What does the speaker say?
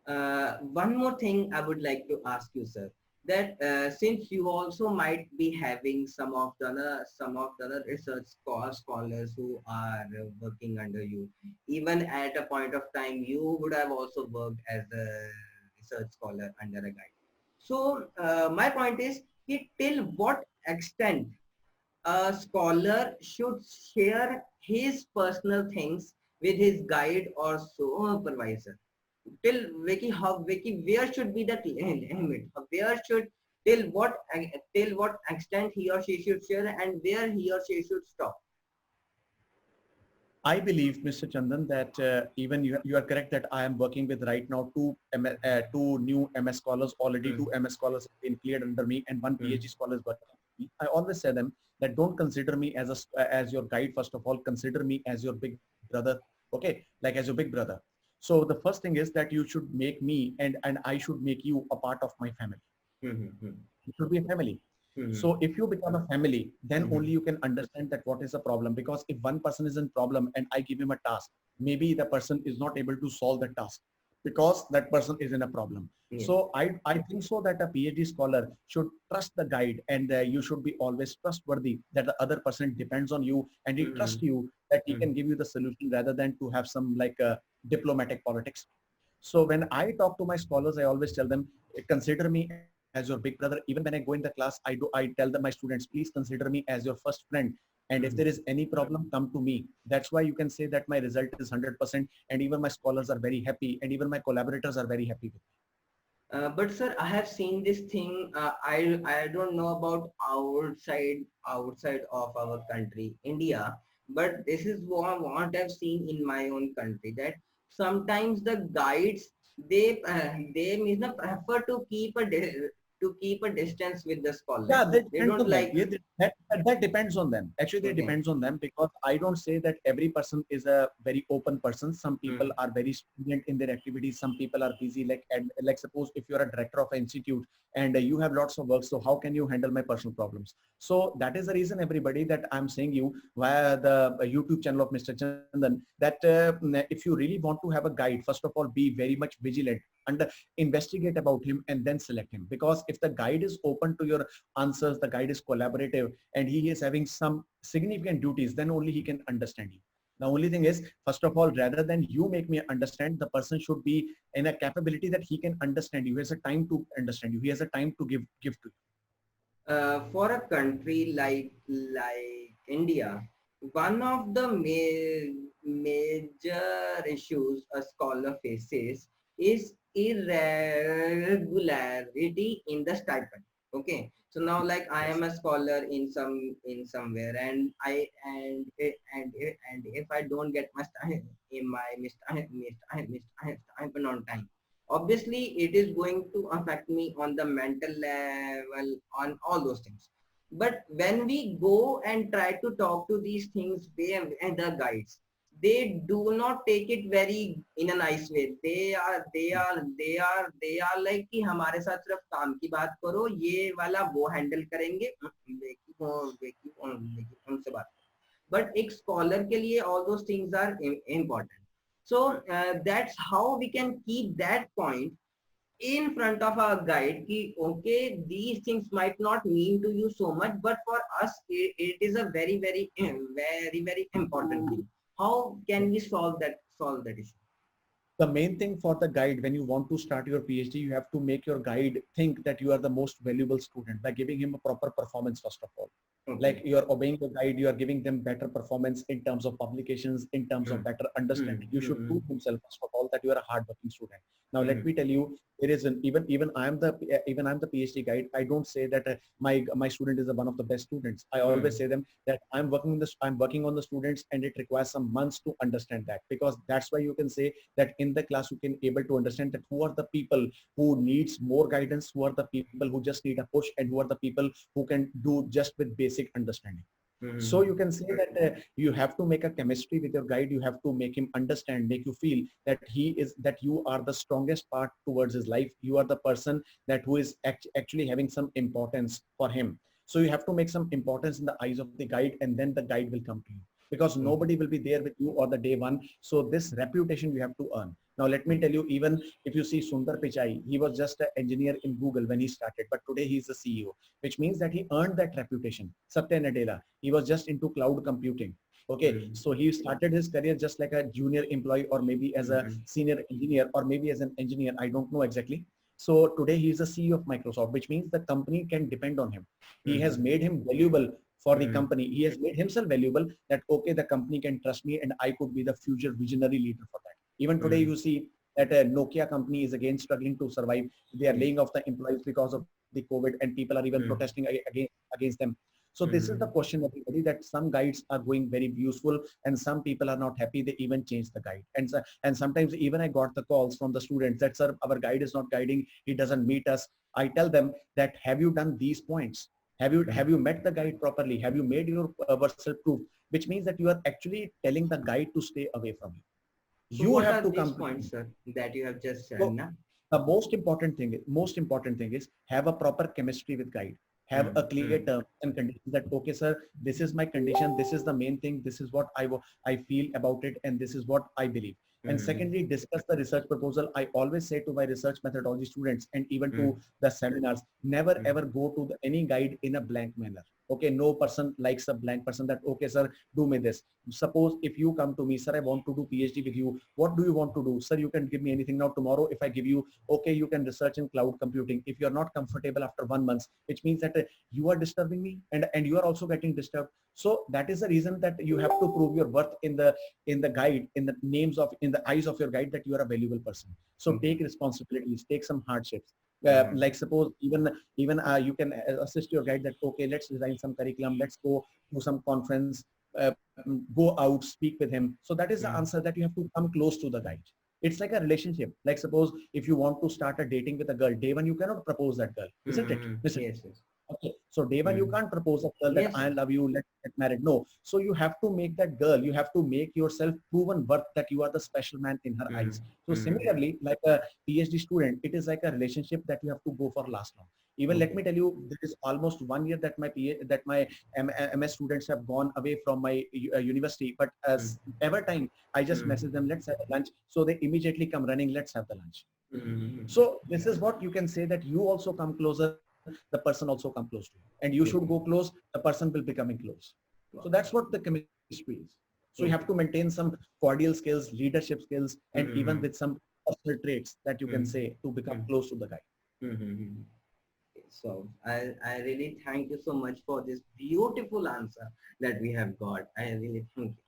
One more thing I would like to ask you, sir, that since you also might be having some of the other research scholars who are working under you, even at a point of time, you would have also worked as a research scholar under a guide. So my point is, till what extent a scholar should share his personal things with his guide or supervisor? Till Vicky, where should be that limit? Where should till what extent he or she should share and where he or she should stop? I believe, Mr. Chandan, that even you are correct that I am working with right now two new MS scholars. Already two Mm, MS scholars have been cleared under me, and one mm, PhD scholar is working with me. I always say them that don't consider me as as your guide. First of all, consider me as your big brother. Okay, like as your big brother. So the first thing is that you should make me and I should make you a part of my family. mm, mm, It should be a family. mm, So if you become a family, then mm, only you can understand that what is the problem. Because if one person is in problem and I give him a task, maybe the person is not able to solve the task because that person is in a problem. yes. So I think so that a PhD scholar should trust the guide, and you should be always trustworthy that the other person depends on you and he trusts Mm, you that he mm, can give you the solution rather than to have some like diplomatic politics. So when I talk to my scholars, I always tell them, consider me as your big brother. Even when I go in the class, I tell them my students, please consider me as your first friend. And if there mm. is any problem, come to me. That's why you can say that my result is 100%, and even my scholars are very happy, and even my collaborators are very happy with me. But sir, I have seen this thing. I don't know about outside of our country, India, but this is what I've seen in my own country. That sometimes the guides they mean prefer to keep a distance with the Yeah, scholars. that They depends don't on them. like. Yeah, that depends on them. Actually, that Okay. depends on them because I don't say that every person is a very open person. Some people Mm, are very stringent in their activities. Some people are busy. Like suppose if you're a director of an institute and you have lots of work, so how can you handle my personal problems? So that is the reason, everybody, that I'm saying you via the YouTube channel of Mr. Chandan that if you really want to have a guide, first of all, be very much vigilant and investigate about him and then select him. Because if the guide is open to your answers, the guide is collaborative, and he is having some significant duties, then only he can understand you. The only thing is, first of all, rather than you make me understand, the person should be in a capability that he can understand you. He has a time to understand you. He has a time to give to you. for a country like India, one of the major issues a scholar faces is irregularity in the stipend. Okay, so now like I am Yes. a scholar in somewhere, and and if I don't get my stipend on time, obviously it is going to affect me on the mental level, on all those things. But when we go and try to talk to these things, they and the guides, they do not take it very in a nice way. They are like कि हमारे साथ सिर्फ काम की बात करो, ये वाला वो हैंडल करेंगे, उनसे बात करो. But एक scholar के लिए all those things are important. So that's how we can keep that point in front of our guide ki, okay, these things might not mean to you so much, but for us it is a very important thing. How can we solve that issue? The main thing for the guide, when you want to start your PhD, you have to make your guide think that you are the most valuable student by giving him a proper performance, first of all. Like Okay. you are obeying the guide, you are giving them better performance in terms of publications, in terms Hmm. of better Hmm. understanding. You should Hmm. prove himself, first of all, that you are a hardworking student. Now Hmm. let me tell you, there is an even I'm the PhD guide. I don't say that my student is one of the best students. I always Hmm. say them that I'm working on the students, and it requires some months to understand that. Because that's why you can say that in the class you can able to understand that who are the people who needs more guidance, who are the people who just need a push, and who are the people who can do just with basic understanding. So Hmm. you can say that you have to make a chemistry with your guide. You have to make him understand, make you feel that you are the strongest part towards his life. You are the person that who is actually having some importance for him. So you have to make some importance in the eyes of the guide, and then the guide will come to you, because Okay. nobody will be there with you on the day one. So this reputation you have to earn. Now, let me tell you, even if you see Sundar Pichai, he was just an engineer in Google when he started, but today he's the CEO, which means that he earned that reputation. Satya Nadella, he was just into cloud computing. Okay, Mm-hmm. so he started his career just like a junior employee, or maybe as a Mm-hmm. senior engineer, or maybe as an engineer. I don't know exactly. So today he is the CEO of Microsoft, which means the company can depend on him. He has Mm-hmm. made him valuable for the Mm-hmm. company. He has made himself valuable that, okay, the company can trust me and I could be the future visionary leader for that. Even today, Mm-hmm. you see that a Nokia company is again struggling to survive. They are laying off the employees because of the COVID, and people are even Mm-hmm. protesting against them. So this is the Mm-hmm. question, everybody, that some guides are going very useful and some people are not happy. They even change the guide. And sometimes even I got the calls from the students that, sir, our guide is not guiding. He doesn't meet us. I tell them that, have you done these points? Have you met the guide properly? Have you made your versatile proof? Which means that you are actually telling the guide to stay away from you. So You what have are to these come to points, me. sir, that you have just said So now? the most important thing is have a proper chemistry with guide. Have a clear Mm-hmm. terms and conditions that, okay, sir, this is my condition. This is the main thing. This is what I feel about it. And this is what I believe. And Mm-hmm. secondly, discuss the research proposal. I always say to my research methodology students and even Mm-hmm. to the seminars, never ever go to any guide in a blank manner. Okay, no person likes a blank person that, okay, sir, do me this. Suppose if you come to me, sir, I want to do PhD with you. What do you want to do? Sir, you can give me anything. Now tomorrow, if I give you, okay, you can research in cloud computing. If you're not comfortable after 1 month, which means that you are disturbing me and you are also getting disturbed. So that is the reason that you have to prove your worth in the guide, in the eyes of your guide, that you are a valuable person. So take responsibilities, take some hardships. Mm-hmm. Like suppose even you can assist your guide that, okay, let's design some curriculum, let's go to some conference, go out, speak with him. So that is the answer, that you have to come close to the guide. It's like a relationship. Like suppose if you want to start a dating with a girl, day one you cannot propose that girl, isn't it? Mm-hmm. Listen. Yes, yes. Okay. So day one, you Mm-hmm. can't propose a girl that Yes, I yes. love you, let's get married. No. So you have to make that girl, you have to make yourself proven worth that you are the special man in her eyes. So Mm-hmm. similarly, like a PhD student, it is like a relationship that you have to go for last long. Even let Okay. me tell you, there is almost 1 year that my MS students have gone away from my university. But as ever time, I just message them, let's have a lunch. So they immediately come running, let's have the lunch. Mm-hmm. So this is what you can say, that you also come closer, the person also come close to you, and you should go Okay. close, the person will becoming close. So Wow. that's what the chemistry is. So you have to Okay. maintain some cordial skills, leadership skills, and even with Mm-hmm. some personal traits that you can say to become Mm-hmm. close to the guy. Mm-hmm. So I really thank you so much for this beautiful answer that we have got. I really thank you.